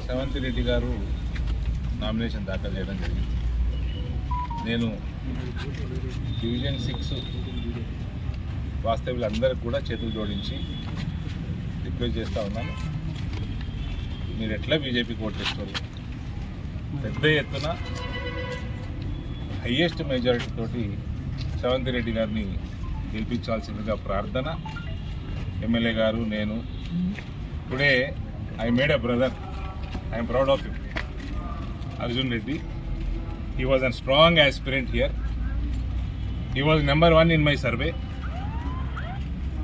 రేవంత్ రెడ్డి గారు నామినేషన్ దాఖలు చేయడం జరిగింది. నేను డివిజన్ 6 వాస్తవ్యులందరికీ కూడా చేతులు జోడించి రిక్వెస్ట్ చేస్తూ ఉన్నాను. మీరు ఎట్లా బీజేపీకి ఓటేస్తారు, పెద్ద ఎత్తున హయ్యెస్ట్ మెజారిటీ తోటి రేవంత్ రెడ్డి గారిని గెలిపించాల్సిందిగా ప్రార్థన. ఎమ్మెల్యే గారు, నేను today I made a brother, I'm proud of him. Arjun Reddy, he was a strong aspirant here. He was number 1 in my survey.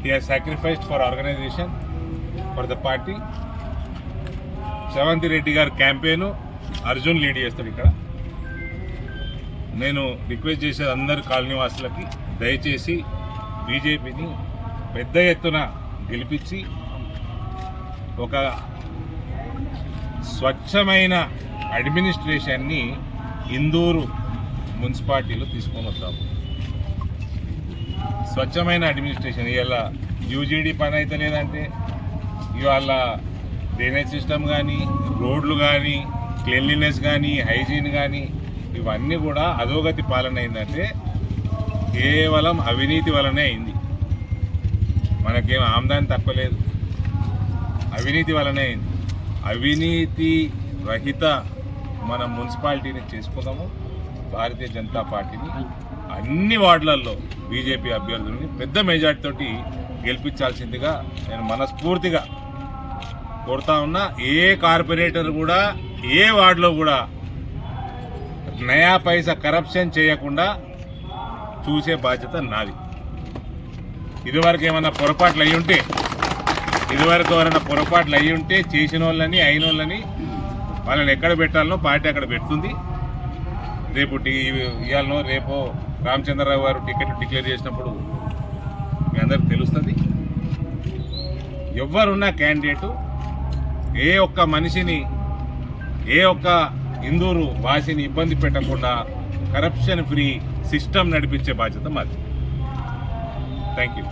He has sacrificed for organization, for the party. Revanth Reddy గారి campaign Arjun lead చేస్తాడు. ఇక్కడ నేను request చేసేది అందరు colony వాసులకి, దయచేసి బీజేపీని పెద్ద ఎత్తున గెలిపించి ఒక స్వచ్ఛమైన అడ్మినిస్ట్రేషన్ని ఇందూరు మున్సిపాలిటీలో తీసుకొని వద్దాము. స్వచ్ఛమైన అడ్మినిస్ట్రేషన్. ఇవాళ యూజీడీ పని అయితే లేదంటే, ఇవాళ డ్రైనేజ్ సిస్టమ్ కానీ, రోడ్లు కానీ, క్లీన్లీనెస్ కానీ, హైజీన్ కానీ, ఇవన్నీ కూడా అధోగతి పాలన అయిందంటే కేవలం అవినీతి వలనే అయింది. మనకేం ఆమ్దాని తక్కువ లేదు, అవినీతి వలనే అయింది. అవినీతి రహిత మన మున్సిపాలిటీని చేసుకుందాము. భారతీయ జనతా పార్టీని అన్ని వార్డులలో బీజేపీ అభ్యర్థులని పెద్ద మెజార్టీతోటి గెలిపించాల్సిందిగా నేను మనస్ఫూర్తిగా కోరుతా ఉన్నా. ఏ కార్పొరేటర్ కూడా ఏ వార్డులో కూడా నయా పైసా కరప్షన్ చేయకుండా చూసే బాధ్యత నాది. ఇదివరకు ఏమైనా పొరపాట్లు అయ్యి ఉంటే చేసిన వాళ్ళని, అయిన వాళ్ళని, వాళ్ళని ఎక్కడ పెట్టాలనో పార్టీ అక్కడ పెడుతుంది. రేపు ఇవాళనో రేపో రామచంద్రరావు గారు టికెట్ డిక్లేర్ చేసినప్పుడు మీ అందరికి తెలుస్తుంది. ఎవరున్న క్యాండిడేటు ఏ ఒక్క మనిషిని, ఏ ఒక్క ఇందూరు వాసిని ఇబ్బంది పెట్టకుండా కరప్షన్ ఫ్రీ సిస్టమ్ నడిపించే బాధ్యత మాది. Thank you.